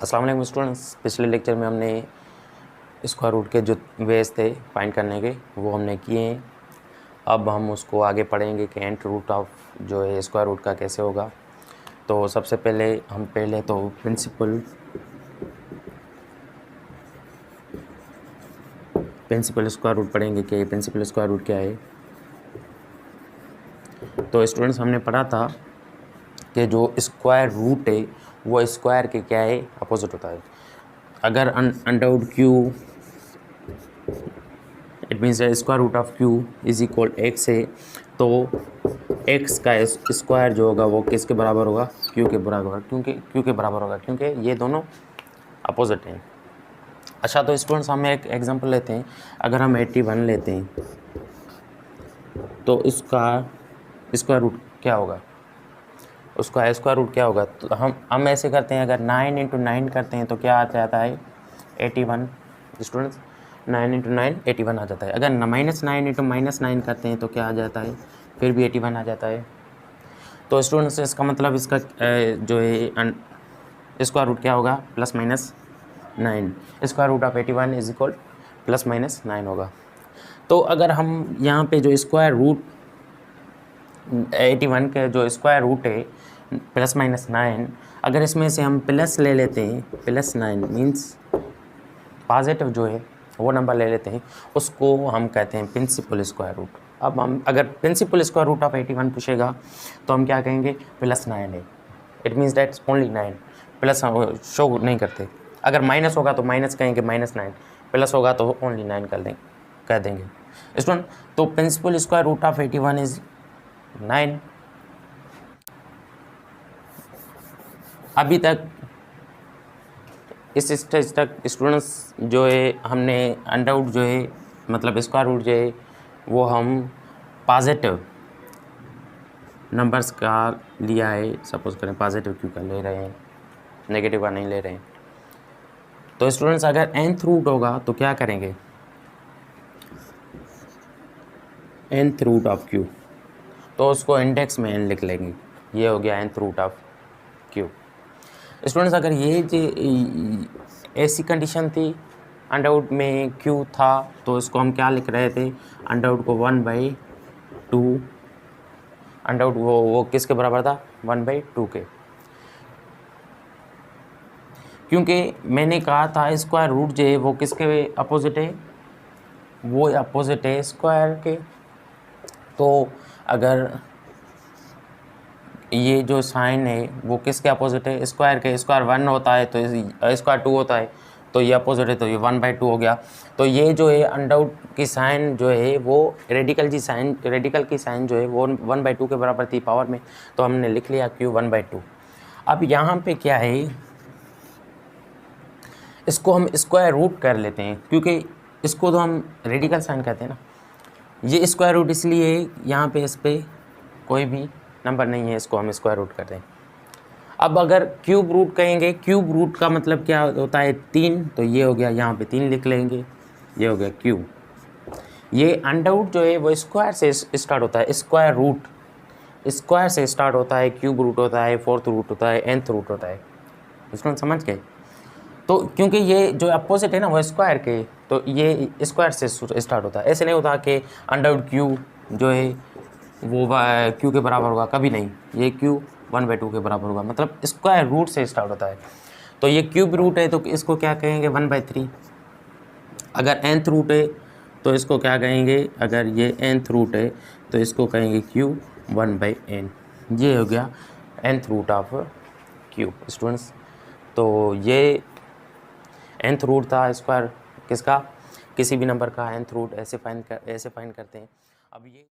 अस्सलाम वालेकुम स्टूडेंट्स। पिछले लेक्चर में हमने स्क्वायर रूट के जो वेज थे फाइंड करने के वो हमने किए हैं। अब हम उसको आगे पढ़ेंगे कि nth रूट ऑफ जो है स्क्वायर रूट का कैसे होगा। तो सबसे पहले हम तो प्रिंसिपल स्क्वायर रूट पढ़ेंगे कि प्रिंसिपल स्क्वायर रूट क्या है। तो स्टूडेंट्स हमने पढ़ा था कि जो स्क्वायर रूट है वो स्क्वायर के क्या है, अपोजिट होता है। अगर under Q it means square root of Q is equal X है, तो एक्स का स्क्वायर जो होगा वो किसके बराबर होगा, क्यू के बराबर, क्यू के बराबर होगा, क्योंकि ये दोनों अपोजिट हैं। अच्छा, तो स्टूडेंट्स हम एक एग्जांपल लेते हैं। अगर हम 81 लेते हैं तो इसका स्क्वायर रूट क्या होगा, उसका स्क्वायर रूट क्या होगा। तो हम ऐसे करते हैं, अगर 9 × 9 करते हैं तो क्या आ जाता है 81। स्टूडेंट्स 9 × 9 81 आ जाता है। अगर -9 × -9 करते हैं तो क्या आ जाता है, फिर भी 81 आ जाता है। तो स्टूडेंट्स इसका मतलब इसका जो है स्क्वायर रूट क्या होगा, +-9। Square root of 81 is equal +-9 होगा। तो अगर हम यहाँ पे जो स्क्वायर रूट 81 के जो स्क्वायर रूट है +-9, अगर इसमें से हम प्लस ले लेते हैं, +9 मीन्स पॉजिटिव जो है वो नंबर ले लेते हैं, उसको हम कहते हैं प्रिंसिपल स्क्वायर रूट। अब हम अगर प्रिंसिपल स्क्वायर रूट ऑफ 81 पूछेगा तो हम क्या कहेंगे, +9 है। It means that's only 9, plus show नहीं करते। अगर माइनस होगा तो माइनस कहेंगे -9, प्लस होगा तो ओनली 9 कह देंगे स्टूडेंट। तो principal square root of 81 is 9। अभी तक इस स्टेज तक स्टूडेंट्स जो है हमने अंडर रूट जो है मतलब स्क्वायर रूट जो है वो हम पॉजिटिव नंबर्स का लिया है। सपोज करें पॉजिटिव क्यू का ले रहे हैं, नेगेटिव का नहीं ले रहे हैं। तो स्टूडेंट्स अगर nth रूट होगा तो क्या करेंगे, nth रूट ऑफ क्यू, तो उसको इंडेक्स में n लिख लेंगे। ये हो गया nth root of Q. Students अगर ये ऐसी कंडीशन थी, अंडर रूट में क्यू था, तो इसको हम क्या लिख रहे थे, अंडर रूट को 1/2, अंडर रूट वो किसके बराबर था, 1/2 के। क्योंकि मैंने कहा था स्क्वायर रूट जो है वो किसके अपोजिट है, वो अपोजिट है स्क्वायर के। तो अगर ये जो साइन है वो किसके अपोजिट है, स्क्वायर के। स्क्वायर 1 होता है तो स्क्वायर 2 होता है, तो ये अपोजिट है, तो ये 1/2 हो गया। तो ये जो है अंडर रूट की साइन जो है वो रेडिकल की साइन जो है वो 1/2 के बराबर थी पावर में, तो हमने लिख लिया क्यू 1/2। अब यहाँ पे क्या है, इसको हम स्क्वायर रूट कर लेते हैं, क्योंकि इसको तो हम रेडिकल साइन कहते हैं ना। ये स्क्वायर रूट इसलिए यहाँ पे इस पर कोई भी नंबर नहीं है, इसको हम स्क्वायर रूट करते हैं। अब अगर क्यूब रूट कहेंगे, क्यूब रूट का मतलब क्या होता है, 3, तो ये हो गया, यहाँ पे 3 लिख लेंगे, ये हो गया क्यूब। ये अंडर रूट जो है वो स्क्वायर से स्टार्ट होता है, स्क्वायर रूट स्क्वायर से स्टार्ट होता है, क्यूब रूट होता है, 4th रूट होता है, nth रूट होता है। इसको समझ गए। तो क्योंकि ये जो अपोजिट है ना वो स्क्वायर के, तो ये स्क्वायर से स्टार्ट होता है। ऐसे नहीं होता कि अंडर रूट क्यू जो है वो क्यू के बराबर होगा, कभी नहीं। ये क्यू 1/2 के बराबर होगा, मतलब स्क्वायर रूट से स्टार्ट होता है। तो ये क्यूब रूट है तो इसको क्या कहेंगे, 1/3। अगर nth रूट है तो इसको क्या कहेंगे, अगर ये nth रूट है तो इसको कहेंगे क्यू 1/n। ये हो गया nth root of Q students. तो ये nth रूट था स्क्वायर किसका, किसी भी नंबर का nth रूट ऐसे फाइंड करते हैं। अब ये